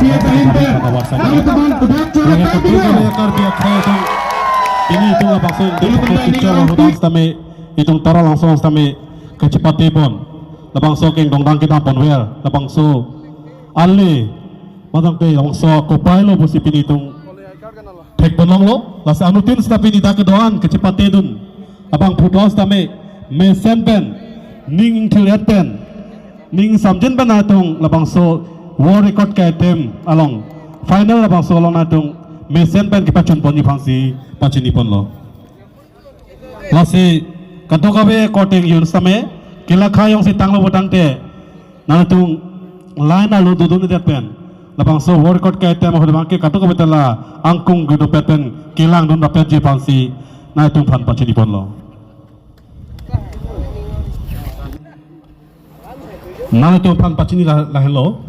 Masih taimpen. Lalu teman udah cara tadi ini itu langsung hudang stame itu tara langsung stame kecepatan pun langsung keng dongdang kita pun well langsung ali matang ke langsung kopai lo posisi pini itu tek penong lo langsung anutin tapi tidak kedoan kecepatan itu abang putus stame mesen pen ning kelihatan ning samjen pen atung langsung world record ke tem along final langsung along atung mesen pen kita cun poni fangsi pacini pon lo lasi katokabe koteng yun same kila khayong si tanglo bodang te nanatung lain alu dudun det pen lapang so world record ke tem ho bangke katokabe tala angkung gudo peten kilang dun dapat je fangsi nanatung phan pacini pon lo nanatung phan pacini la hello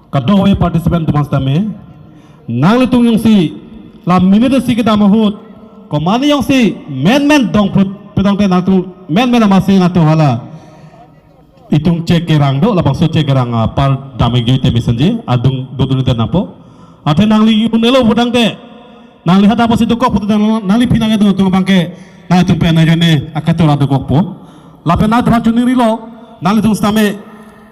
katokabe participant tumas tame nanatung yung si la minute si kita mahut komani yang si men dong pedang te natu men amasi natu hala itung cek kerang do lapang so cek kerang par damai gite mesenje adung dodun te napo ate nangli unelo pedang te nangli hata apa situ kok putu nangli pinang itu tung bangke na itu pena jene akatura do kok po lapen na dra chuni rilo nangli tung stame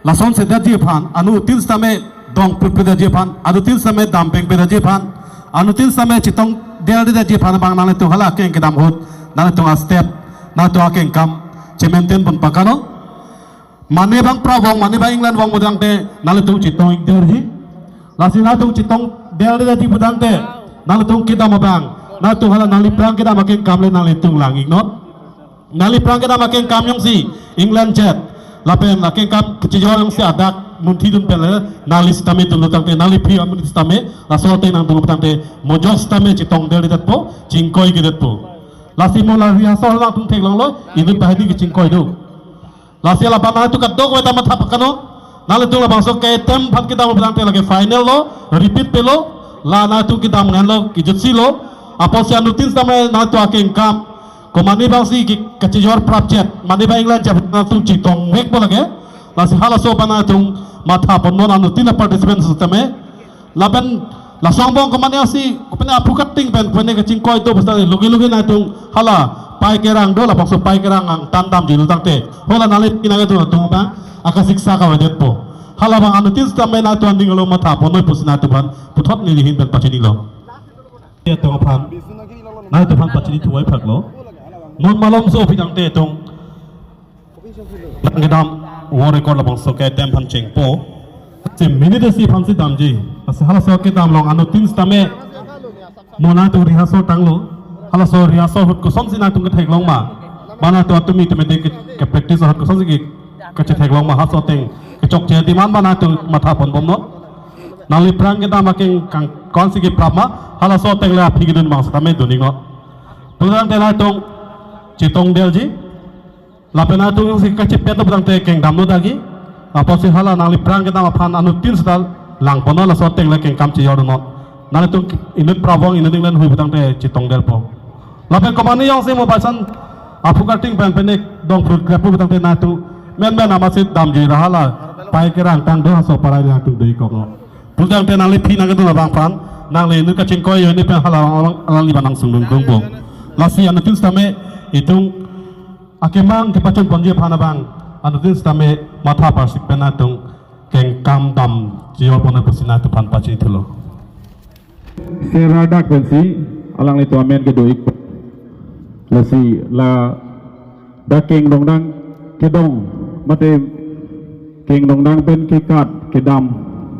lason se daji phan anu til stame dong peda je phan adu til stame dampeng peda je phan anutin sampai citong dia ada di pana bang nale tu hala keng kedam hut nale tu step nale tu keng kam cementen pun pakano mane bang prawong mane bang England wong budang te nale tu citong ingder ji lasi nale tu citong dia ada di budang te nale tu kita mabang nale tu hala nale prang kita makin kam le nale tu langing not nale prang kita makin kam yang si England jet lapen makin kam kecijuan yang si adak munti dun pele nalis tame tu lutang te nali pi amun tame laso te nang tu lutang te mojos tame citong del det po cingkoi ke det po lasi mo la ria so la tung tek long lo ini bahadi ke cingkoi do lasi la bana tu kadok we tama thap kano nali tu la bangso ke tem phan kita mo lutang te lage final lo repeat pe lo la na tu kita ngan lo ki jutsi lo apo si anutin tame na tu akeng kam komani bangsi ki kecijor project mani ba England jab na tu citong wek bo lage lasi hala so bana tung mata ponon anu tina participant sisteme laban lasong bong komane asi kopene apukat ting pen kopene ke cingkoi to basta lugi na tung hala pai kerang do la bakso pai kerang ang tandam jilu tangte hola nalit kinaga tu tung ba aka siksa ka wadet po hala bang anu tin sisteme na tu anding lo mata ponoi pusina tu ban puthot ni lihin pen pachini lo ya to phan na tu phan pachini tu wai phak lo non malom so pidang te tung ngedam world record la bangso ke tem phan cheng po che minute si phan si dam ji ase hala so ke dam long anu tin stame mona tu riha so tanglo hala so riha so hut ko som si na tung ke thek long ma mana tu atumi te me de ke practice hut ko som si ke che thek long ma ha so teng ke chok che di man mana tu matha pon bom no nali prang ke dam ke kang kon si ke prama hala so teng la phi gidun ma stame duning no tulang te na tung chitong del ji lapena tu yung si kacipet tu petang te keng damno dagi apo si hala nang liprang kita maphan anu tin stal lang pono la soteng la keng kam ci yor not nang tu inut prawong inut inglen hui petang te citong del po lapen komani yang si mo pasan apu kating pen penek dong fruit grapu petang te na tu men amasit dam ji rahala pai kerang tang do so parai na tu dei ko petang te nang lipi nang tu la bang pan nang le inut kacing koy ni pen hala alang li banang sung gong bong lasi anu tin stame itung akemang kepacun ponje phana bang anu din stame matha parsik pena tung keng kam dam jiwa pona pusina tu phan pachi thulo sera dak pensi alang itu amen ke doik lasi la dakeng dongdang kedong mate keng dongdang pen ke kat kedam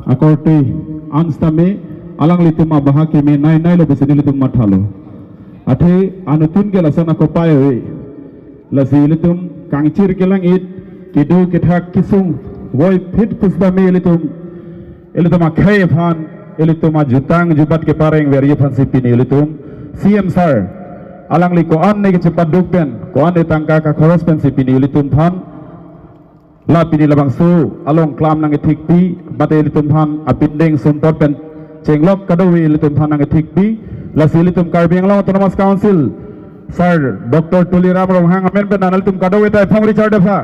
akorti anstame alang litum abaha ke me nai lo besini litum mathalo athe anutin ke lasana ko pae lasi litum kangcir kelang it kidu kithak kisung woi fit pusba me litum akhai phan elitum jutang jubat ke pareng veri phan sipini elitum CM sir alang li ko an ne ke cepat dukpen ko an de tangka ka khoros pen sipini elitum phan la pini labang su along klam nang thik pi bate elitum phan apindeng sumpot pen cenglok kadawi elitum phan nang thik pi lasi elitum Karbing Long Autonomous Council Sir Dr. Tuliram Romhang amen pen anal tum kadawi ta phong Richard fa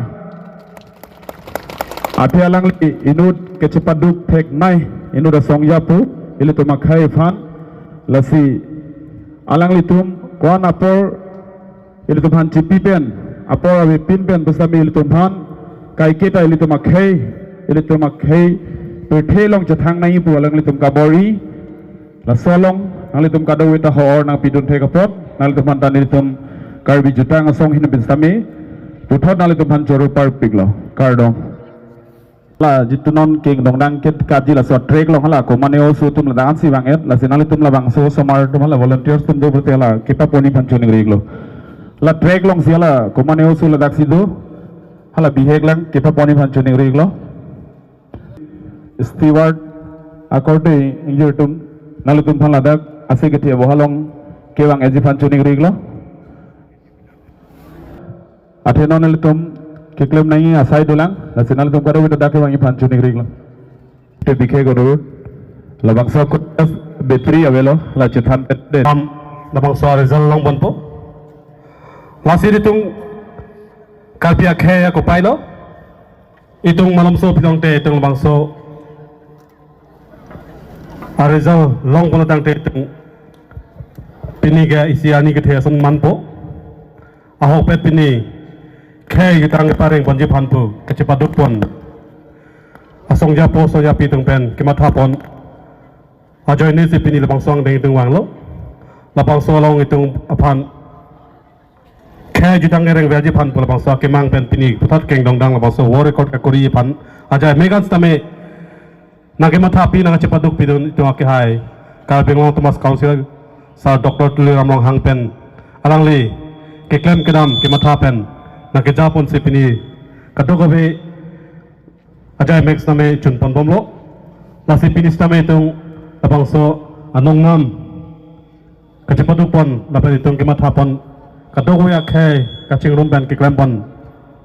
Ate alang li inut kecepaduk tek nai inut asong yapu ili tu makai fan lasi alang li tum kuan apor ili tum han cipi pen apor awi pin pen besami ili tum han kai kita ili tum makai perthe long cetang nai pu alang li tum kabori la solong nang li tum kadawi ta hor nang pidun te kapot nang li tum han tan ili tum karbi jutang asong hin besami puthot nang li tum han joru par piglo kardong la jitunon king dong dang ket kaji la sot trek long hala ko maneo su tum la dan si bang et la sinali tum la bang so somar tum la volunteers tum do berte la kita poni panchoni riglo la trek long si la ko maneo su la dak si do hala bihek lang kita poni panchoni riglo steward akorde injur tum nalu tum phan la dak ase gete bo halong ke bang eji panchoni riglo athenon nalu tum kiklem nai asai dolang la sinal tum karo wita dake wangi panchu negri lo te dikhe go la bangsa ko betri avelo la chethan de la bangsa result long bon po la siri tung kalpia khe ko pailo itung malam so pilong te itung bangso a result long bon tang te itung piniga isiani ke the son man po a hok pet pini khe yutang pareng bonji phanpu kecepaduk pon asong japo so japi tung pen kimatha pon ajoy ni sipini labang song deng tung wang lo labang so long itung aphan khe yutang reng verji phanpu labang so kemang pen pini puthat keng dong dang labang so war record ka kori phan ajay megan stame na kimatha pi na kecepaduk pidun itu ake hai kal bengong Thomas Council sa Dr. Tuli Ramlong hang pen alang li kiklem kedam kimatha pen na ke japon se pini kadoko be ajay max name chun pon bomlo la se pini stame tung abang so anong nam ka chepadu pon la pe tung ke matha pon kadoko ya khe ka ching rum ban ke klam pon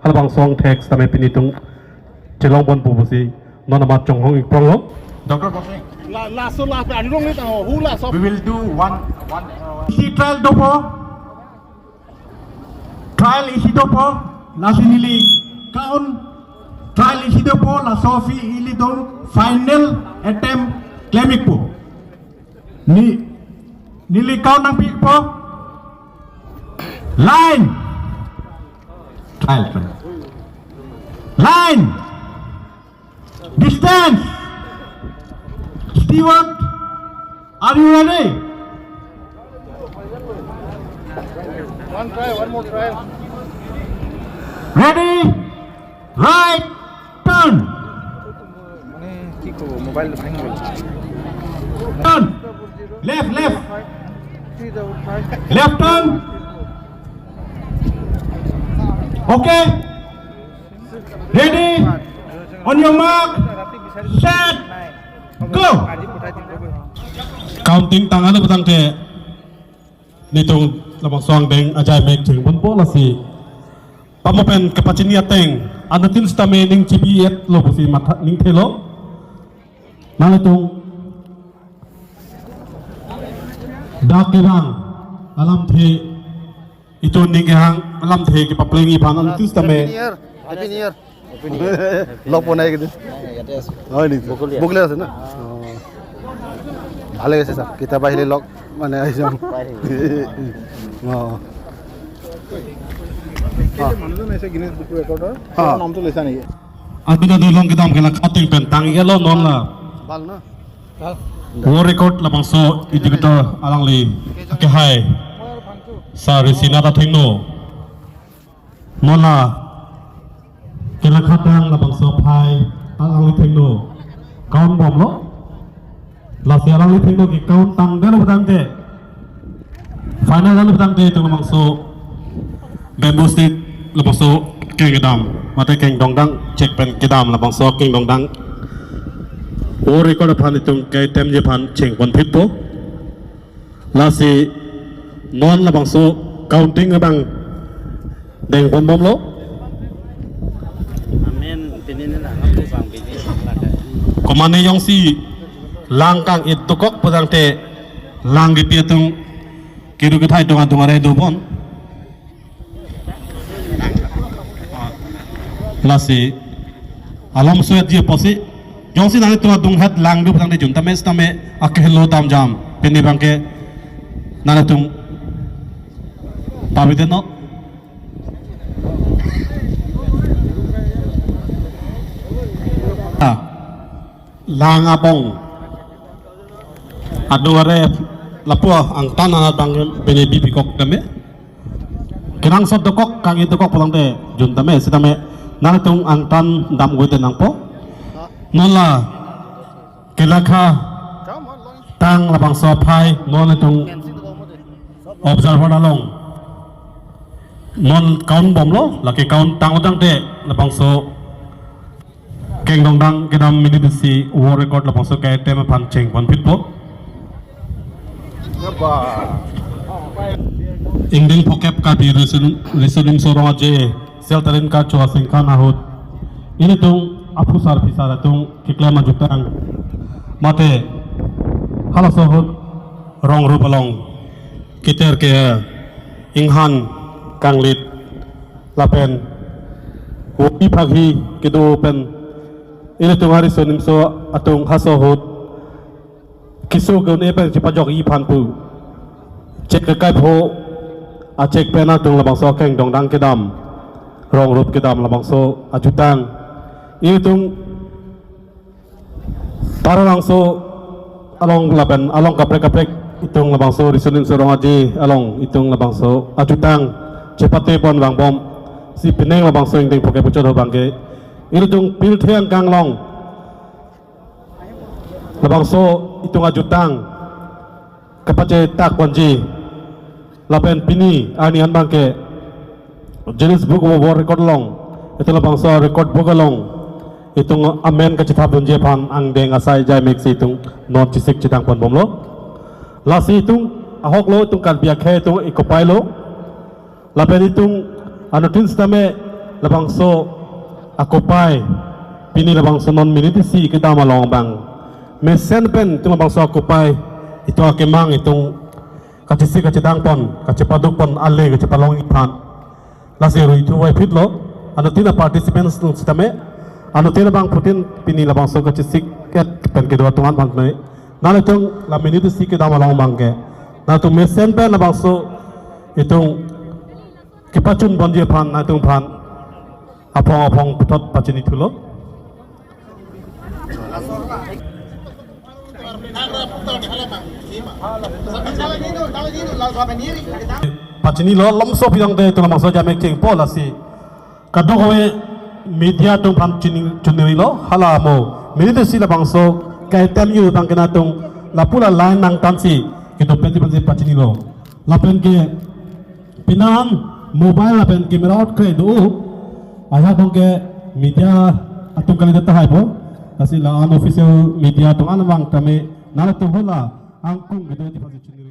halbang song text stame pini tung chelong pon pu busi nona ma chong hong ik prong lo Dr. Bosing, La so la pe anong ni tao hu la so we will do one Isi trial dopo, trial isi dopo, la sinili kaun, trial isi dopo, la sofi ili dong final attempt claiming po. Nili kaun nang pik po, line, trial, line, distance, steward, are you ready? one more try. Ready? Right turn. Turn. Left. Left turn. Okay. Ready? On your mark. Set. Go. counting tangan lu betang te nitung labang song deng ajay mek ching bon po la si pamopen kapachini ateng anatin stame ning chibiet lo busi matha ning thelo nalitung dakirang alam the itu ning hang alam the ki paplengi pan anatin stame Happy New Year. Log বনাই কিন্তু হয় নেকি বকলে আছে না ভালে আছে স্যার কেতিয়াবা আহিলে লগ মানে আহি যাম মানুহজন আছে গিনেছ বুক ৰেকৰ্ডৰ নামটো লৈছা নেকি abina dolong kita mengela cutting pen tang yelo non la ভাল না war record labang so itu kita alang li ke hai sa resina ta thengno non la kela khatang labang so phai alang li thengno kaun bom lo la si alang li thengno ki kaun tang delo batang te final delo batang te itu labang so bamboo stick labang so keng gedam mata keng dongdang cek pen gedam labang so keng dongdang o record phan itung kai tem je phan cheng pon phit po la si non labang so counting abang deng pon bom lo komane yong si lang kang it tukok padang te lang gi pietung kiru ke thai tonga tonga re do bon la si alom suet je posi jong si nang tua dung het lang du tang de jun tame stame akelo tam jam peni bangke nana tung pamiten no lang abong adu are lapua ang tanah bang peni bibi kok tame kenang sot dokok kang itu kok pulang de jun tame sitame nana tung ang tan dam gue tenang po nola kelakha tang labang sopai nona tung observer along non kaun bom lo laki kaun tang utang de labang so keng dong dang kedam minute si war record labang so kay tema pan cheng pan pit po ingding pokep ka bi resuning sorong aje sel talin ka chua sing kan ahut ini tung apu sar pisara tung kiklama jutang mate hala sohut rong rupalong kiter ke inghan kanglit lapen upi pagi kidu pen ini tung hari sonim so atung hasohut kisu gun epen cipajok ipan pu cek ke kai pho a cek pena tung labang so keng dong dang kedam rong rup kedam labang so ajutang ini tung para langso along laban along kaprek itong labang so risunin sorong aji along itong labang so ajutang cepate pon bang bom si pineng labang so ingding poke pucot bangke ini tung pil thiang kang long labang so itong ajutang kapace tak wanji lapen pini anihan bangke jenis book war record long itu labang so record book long itung amen ka chitha bunje pan ang deng asai jai mexi itung non chisik chitang pon bomlo lasi itung ahok lo itung kan biak he itung ikopai lo lapen itung anutin stame labang so akopai pini labang so non minute si kita malong bang mesen pen itung labang so akopai itu akemang itung kachisik ka chitang pon kachipaduk pon alle ka chipalong ipan lasi ru itu wai pit lo anutin participants nung stame anu tena bang putin pini labang so kachisik ket pen kedua tungan bang ne nana tung la minute si ke dama long bang ke na tung mesen pen labang so itung kipacun bonje pan na tung pan apong putot pacini tulo pacini lo lom so pidang de tung labang so jame king pola si kadung howe media tung pam chuni lo hala mo minute si labang so kay tem yu bang kena tung lapula lain nang tansi kito penti pachini lo lapen ke pinang mobile lapen camera out kay do aya dong ke media atung kali data hai po kasi la unofficial media tung anamang tame nala tung hola angkung kito di pachini